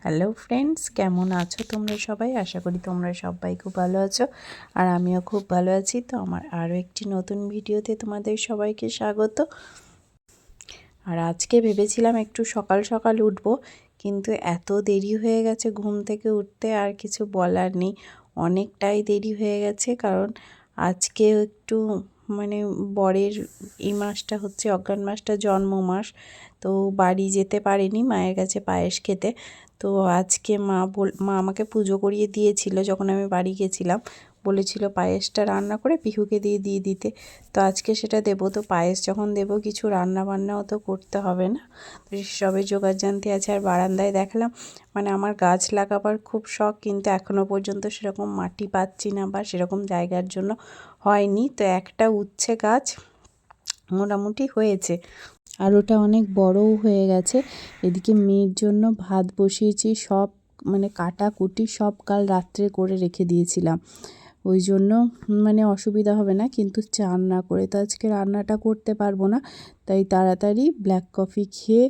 Hello friends, কেমন আছো তোমরা সবাই? আশা করি তোমরা সবাই খুব ভালো আছো আর আমিও খুব ভালো আছি। তো আমার আরও একটি নতুন ভিডিওতে তোমাদের সবাইকে স্বাগত। আর আজকে ভেবেছিলাম একটু সকাল সকাল উঠবো, কিন্তু এত দেরি হয়ে গেছে ঘুম থেকে উঠতে আর কিছু বলার নেই। অনেকটাই দেরি হয়ে গেছে, কারণ আজকে একটু বরের এই মাসটা হচ্ছে অগ্রহায়ণ মাসটা জন্ম মাস। তো বাড়ি যেতে পারেনি মায়ের কাছে পায়েস খেতে। তো আজকে মা আমাকে পুজো করিয়ে দিয়েছিল যখন আমি বাড়ি গেছিলাম, বলেছিল পায়েসটা রান্না করে পিহুকে দিয়ে দিতে। তো আজকে সেটা দেবো। তো পায়েস যখন দেবো কিছু রান্না বান্নাও তো করতে হবে না, তো সবে জোগাড়যন্ত্রী আছে। আর বারান্দায় দেখলাম আমার গাছ লাগাবার খুব শখ, কিন্তু এখনও পর্যন্ত সেরকম মাটি পাচ্ছি না বা সেরকম জায়গার জন্য হয়নি। তো একটা উচ্ছে গাছ মোটামুটি হয়েছে, আর ওটা অনেক বড়ও হয়ে গেছে। এদিকে মেয়ের জন্য ভাত বসিয়েছি, সব কাটাকুটি সব কাল রাত্রে করে রেখে দিয়েছিলাম, ওই জন্য অসুবিধা হবে না। কিন্তু চান না করে তো আজকে রান্নাটা করতে পারবো না, তাই তাড়াতাড়ি ব্ল্যাক কফি খেয়ে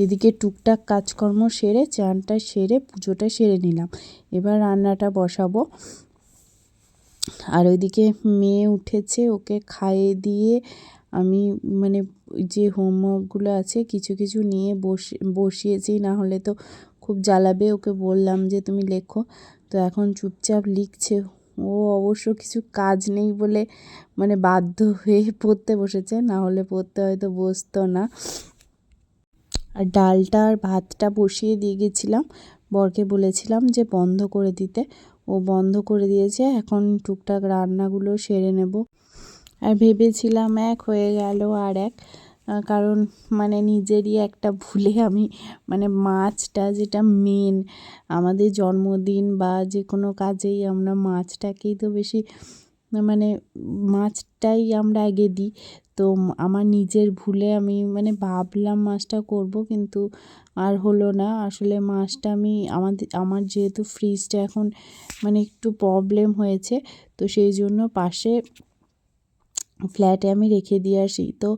এদিকে টুকটাক কাজকর্ম সেরে চানটা সেরে পুজোটা সেরে নিলাম। এবার রান্নাটা বসাবো। আর ওইদিকে মেয়ে উঠেছে, ওকে খাইয়ে দিয়ে আমি যে হোমওয়ার্কগুলো আছে কিছু কিছু নিয়ে বসিয়েছি, না হলে তো খুব জ্বালাবে। ওকে বললাম যে তুমি লেখো, তো এখন চুপচাপ লিখছে। ও অবশ্য কিছু কাজ নেই বলে বাধ্য হয়ে পড়তে বসেছে, না হলে পড়তে হয়তো বসতো না। আর ডালটা আর ভাতটা বসিয়ে দিয়ে গেছিলাম, বরকে বলেছিলাম যে বন্ধ করে দিতে, ও বন্ধ করে দিয়েছে। এখন টুকটাক রান্নাগুলো সেরে নেব। আর ভেবেছিলাম এক হয়ে গেল আর এক, কারণ নিজেরই একটা ভুলে আমি মাছটা, যেটা মেন আমাদের জন্মদিন বা যে কোনো কাজেই আমরা মাছটাকেই তো বেশি মাছটাই আমরা আগে দিই। তো আমার নিজের ভুলে আমি ভাবলাম মাছটা করব, কিন্তু আর হলো না। আসলে মাছটা আমি আমার যেহেতু ফ্রিজটা এখন একটু প্রবলেম হয়েছে, তো সেই জন্য পাশে ফ্ল্যাটে আমি রেখে দিয়ে আসি। তো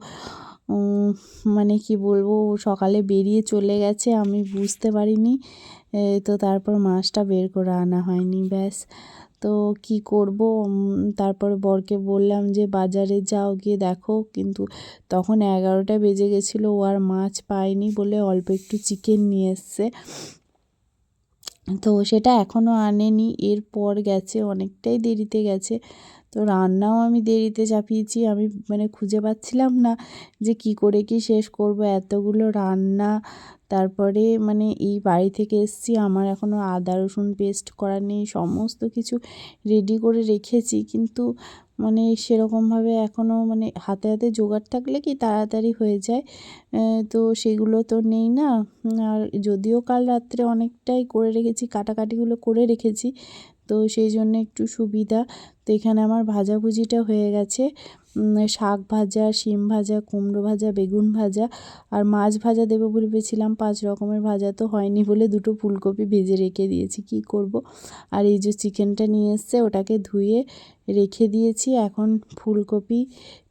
কি বলবো, সকালে বেরিয়ে চলে গেছে, আমি বুঝতে পারিনি। তো তারপর মাছটা বের করে আনা হয়নি, ব্যাস। তো কি করব, তারপর বরকে বললাম যে বাজারে যাও, গিয়ে দেখো। কিন্তু তখন 11টা বেজে গেছিলো, ও আর মাছ পায়নি বলে অল্প একটু চিকেন নিয়ে এসছে। তো সেটা এখনও আনেনি, এরপর গেছে, অনেকটাই দেরিতে গেছে। তো রান্নাও আমি দেরিতে চাপিয়েছি। আমি খুঁজে পাচ্ছিলাম না যে কি করে কি শেষ করব, এতগুলো রান্না। তারপরে এই বাড়ি থেকে এসেছি, আমার এখনও আদা রসুন পেস্ট করা নেই, সমস্ত কিছু রেডি করে রেখেছি, কিন্তু সেরকমভাবে এখনও হাতে হাতে জোগাড় থাকলে কি তাড়াতাড়ি হয়ে যায়। তো সেগুলো তো নেই না। আর যদিও কাল রাত্রে অনেকটাই করে রেখেছি, কাটাকাটিগুলো করে রেখেছি, তো সেই জন্য একটু সুবিধা। তো এখানে আমার ভাজাভুজিটা হয়ে গেছে, শাক ভাজা, শিম ভাজা, কুমড়ো ভাজা, বেগুন ভাজা আর মাছ ভাজা দেবো ভেবেছিলাম। 5 রকমের ভাজা তো হয়নি বলে 2টো ফুলকপি ভেজে রেখে দিয়েছি, কি করব। আর এই যে চিকেনটা নিয়ে এসছে, ওটাকে ধুয়ে রেখে দিয়েছি। এখন ফুলকপি,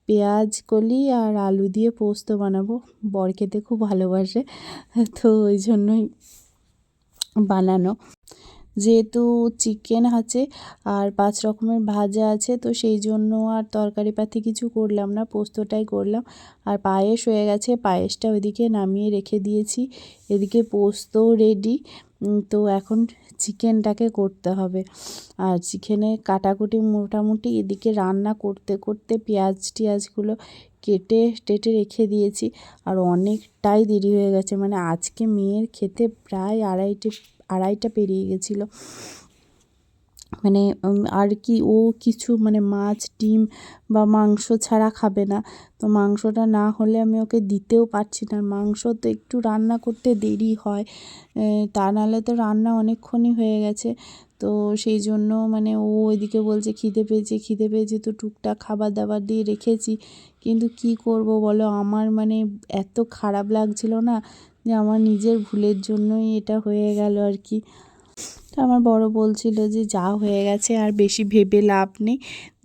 পেঁয়াজ কলি আর আলু দিয়ে পোস্ত বানাবো। বর খেতে খুব ভালোবাসে, তো ওই জন্যই বানানো। যেহেতু চিকেন আছে আর 5 রকমের ভাজা আছে, তো সেই জন্য আর তরকারিপাতি কিছু করলাম না, পোস্তটাই করলাম। আর পায়েস হয়ে গেছে, পায়েসটা ওইদিকে নামিয়ে রেখে দিয়েছি। এদিকে পোস্তও রেডি। তো এখন চিকেনটাকে করতে হবে। আর চিকেনের কাটাকুটি মোটামুটি এদিকে রান্না করতে করতে পেঁয়াজ টিয়াজগুলো কেটে টেটে রেখে দিয়েছি। আর অনেকটাই দেরি হয়ে গেছে, আজকে মেয়ের খেতে প্রায় আড়াইটা পেরিয়ে গেছিলো। আর কি ও কিছু মাছ ডিম বা মাংস ছাড়া খাবে না। তো মাংসটা না হলে আমি ওকে দিতেও পারছি না। মাংস তো একটু রান্না করতে দেরি হয়, তা নাহলে তো রান্না অনেকক্ষণই হয়ে গেছে। তো সেই জন্য ও ওইদিকে বলছে খিদে পেয়েছে, তো টুকটাক খাবার দাবার দিয়ে রেখেছি। কিন্তু কি করব বলো, আমার এত খারাপ লাগছিল না যে আমার নিজের ভুলের জন্যই এটা হয়ে গেল আর কি। তো আমার বড় বলছিল যে যা হয়ে গেছে আর বেশি ভেবে লাভ নেই,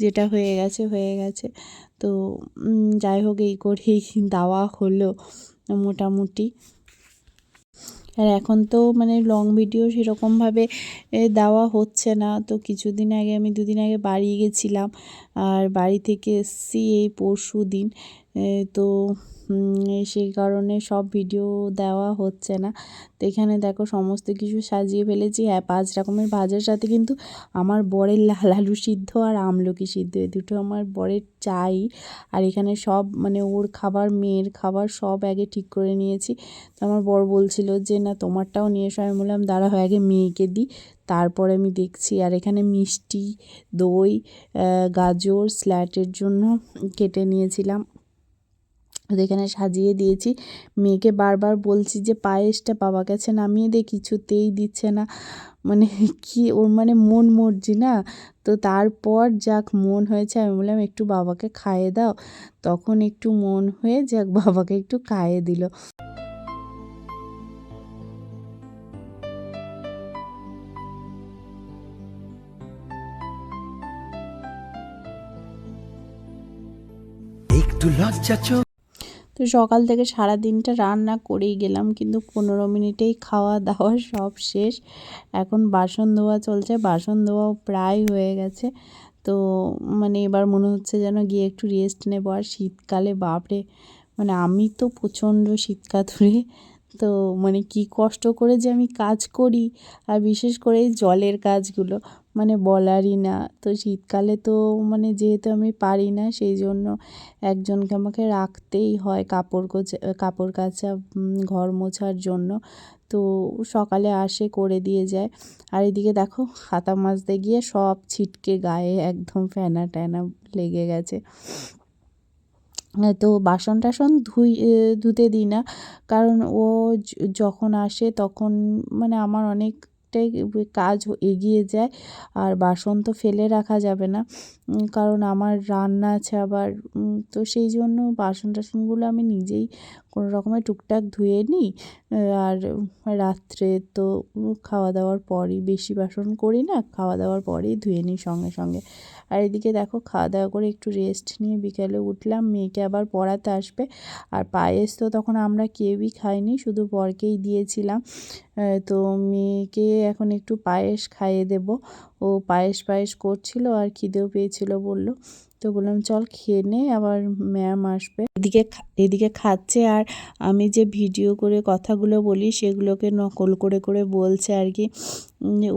যেটা হয়ে গেছে হয়ে গেছে। তো যাই হোক, এই করেই দেওয়া হলো মোটামুটি। আর এখন তো মানে লং ভিডিও সেরকমভাবে দেওয়া হচ্ছে না। তো কিছুদিন আগে আমি 2 দিন আগে বাড়ি গেছিলাম, আর বাড়ি থেকে এসেছি এই পরশুদিন। তো সেই কারণে সব ভিডিও দেওয়া হচ্ছে না। তো এখানে দেখো সমস্ত কিছু সাজিয়ে ফেলেছি। হ্যাঁ, 5 রকমের ভাজার সাথে কিন্তু আমার বরের লাল আলু সিদ্ধ আর আমলকি সিদ্ধ, এই দুটো আমার বরের চাই। আর এখানে সব মানে ওর খাবার, মেয়ের খাবার সব আগে ঠিক করে নিয়েছি। তো আমার বর বলছিল যে না তোমারটাও নিয়ে এসো। আমি বললাম দাঁড়াও আগে মেয়েকে দিই, তারপরে আমি দেখছি। আর এখানে মিষ্টি, দই, গাজর স্যালাডের জন্য কেটে নিয়েছিলাম, এখানে সাজিয়ে দিয়েছি। মেয়েকে বারবার বলছি যে পায়েসটা বাবার কাছে নামিয়ে দে, কিছুতেই দিচ্ছে না। মানে কি ওর মানে মন মর্জি না। তো তারপর যাক মন হয়েছে, আমি বললাম একটু বাবাকে খাইয়ে দাও। তখন একটু মন হয়ে যাক বাবাকে একটু খাইয়ে দিল। একটু লজ্জা চোখ। তো সকাল থেকে সারা দিনটা রান্না করেই গেলাম, কিন্তু 15 মিনিটেই খাওয়া দাওয়া সব শেষ। এখন বাসন ধোয়া চলছে, বাসন ধোয়াও প্রায় হয়ে গেছে। তো মানে এবার মনে হচ্ছে যেন গিয়ে একটু রেস্ট নেব। আর শীতকালে বাপরে, মানে আমি তো প্রচণ্ড শীতকাতুরে। তো মানে কি কষ্ট করে যে আমি কাজ করি, আর বিশেষ করে এই জলের কাজগুলো মানে বলারই না। তো শীতকালে তো মানে যেহেতু আমি পারি না, সেই জন্য একজনকে আমাকে রাখতেই হয় কাপড় কাচা, ঘর মোছার জন্য। তো সকালে আসে করে দিয়ে যায়। আর এদিকে দেখো হাতা মাজতে গিয়ে সব ছিটকে গায়ে একদম ফেনা ট্যানা লেগে গেছে। তো বাসন টাসন ধুতে দিই না, কারণ ও যখন আসে তখন মানে আমার অনেকটাই কাজ এগিয়ে যায়। আর বাসন তো ফেলে রাখা যাবে না, কারণ আমার রান্না আছে আবার। তো সেই জন্য বাসন টাসনগুলো আমি নিজেই কোনো রকমে টুকটাক ধুয়ে নিই। আর রাত্রে তো খাওয়া দাওয়ার পরই, বেশি বাসন করি না, খাওয়া দাওয়ার পরেই ধুয়ে নিই সঙ্গে সঙ্গে। আর এদিকে দেখো খাওয়া দাওয়া করে একটু রেস্ট নিয়ে বিকেলে উঠলাম, মেয়েকে আবার পড়াতে আসবে। আর পায়েস তো তখন আমরা কেউই খাইনি, শুধু বরকেই দিয়েছিলাম। তো মেয়েকে এখন একটু পায়েস খাইয়ে দেব। ও পায়েস করছিল আর খিদেও পেয়েছিল বলল। তো বললাম চল খেয়ে নে, আবার ম্যাম আসবে। এদিকে খাচ্ছে, আর আমি যে ভিডিও করে কথাগুলো বলি সেগুলোকে নকল করে করে বলছে আর কি।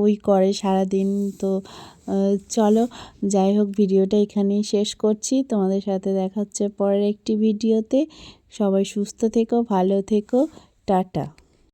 ওই করে সারাদিন। তো চলো, যাই হোক ভিডিওটা এখানেই শেষ করছি। তোমাদের সাথে দেখা হচ্ছে পরের একটি ভিডিওতে। সবাই সুস্থ থেকো, ভালো থেকো, টাটা।